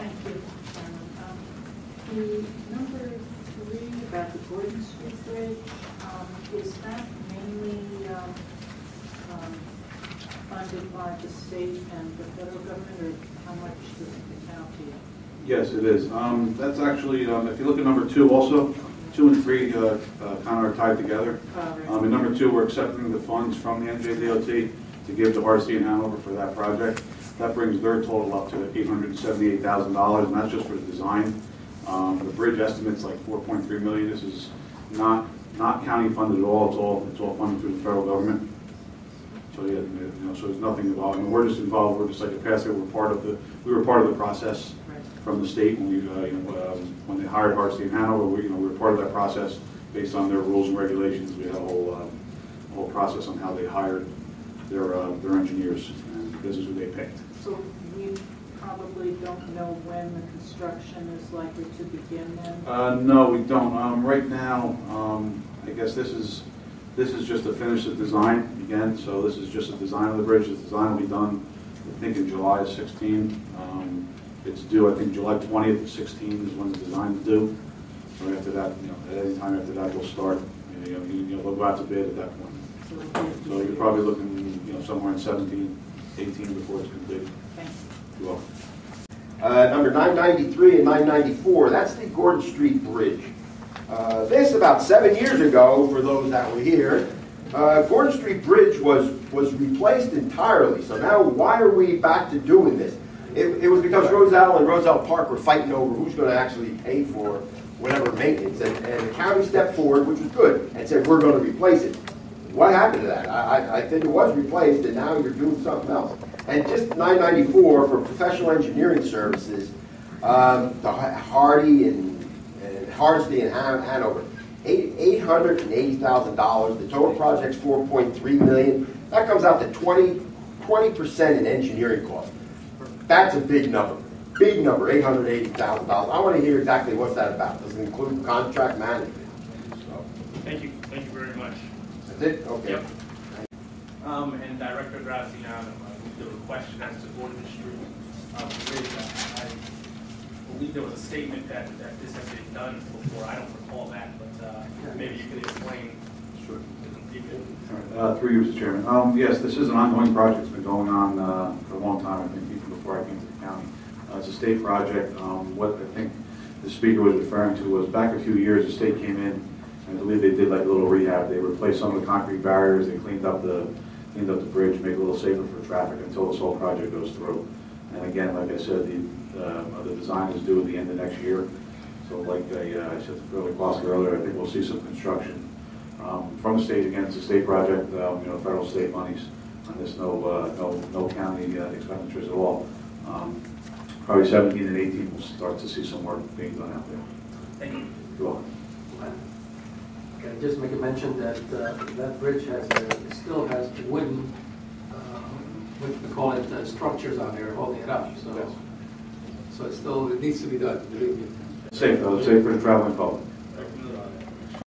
Thank you, Chairman. The number 3 about the Gordon Street Bridge, is that mainly funded by the state and the federal government, or how much does the county? Yes, it is. That's actually, if you look at number 2 also, 2 and 3 kind of are tied together. Right. In number 2, we're accepting the funds from the NJDOT to give to RC in Hanover for that project. That brings their total up to $878,000, and that's just for the design. The bridge estimate's like $4.3 million. This is not county funded at all. It's all funded through the federal government. So yeah, so there's nothing involved. I mean, we're just involved. We're just like a pass-through. We were part of the process from the state when we when they hired RC in Hanover. We were part of that process based on their rules and regulations. We had a whole process on how they hired their engineers, and this is who they picked. So we probably don't know when the construction is likely to begin then? No, we don't. Right now, I guess this is just to finish the design again. So this is just a design of the bridge. The design will be done, I think, in July of 16. It's due, I think, July 20th of 16 is when the design is due. So after that, at any time after that, we'll start. We'll go out to bid at that point. So you're probably looking, somewhere in 17, 18 before it's completed. Thanks. You're welcome. Number 993 and 994, that's the Gordon Street Bridge. This, about 7 years ago, for those that were here, Gordon Street Bridge was replaced entirely. So now why are we back to doing this? It was because Roselle and Roselle Park were fighting over who's going to actually pay for whatever maintenance. And the county stepped forward, which was good, and said, we're going to replace it. What happened to that? I think it was replaced, and now you're doing something else. And just 994 for professional engineering services, the Hardy and Hardesty and Hanover, $880,000. The total project's $4.3 million. That comes out to 20% in engineering costs. That's a big number. Big number, $880,000. I want to hear exactly what's that about. Does it include contract management? So. Thank you very much. That's it? Okay. Yep. And Director Graziano, the question as to Gordon Street Bridge, I believe there was a statement that this has been done before. I don't recall that, but maybe you could explain. Sure. The complete. All right. 3 years, Mr. Chairman. Yes, this is an ongoing project. It's been going on for a long time, I think, even before I came to the county. It's a state project. What I think the speaker was referring to was back a few years, the state came in, and I believe they did like a little rehab. They replaced some of the concrete barriers. They cleaned up the bridge, made it a little safer for traffic until this whole project goes through. And again, like I said, the design is due at the end of next year. So like I said to Phil Kloski earlier, I think we'll see some construction from the state. Again, it's a state project, federal state monies on this, no county expenditures at all. Probably 17 and 18 we'll start to see some work being done out there. Thank you. You're welcome. Can I just make a mention that that bridge still has wooden, what we call it, structures on there holding it up. So, Yes. so it needs to be done. Believe me. Safe though, safe for the traveling public.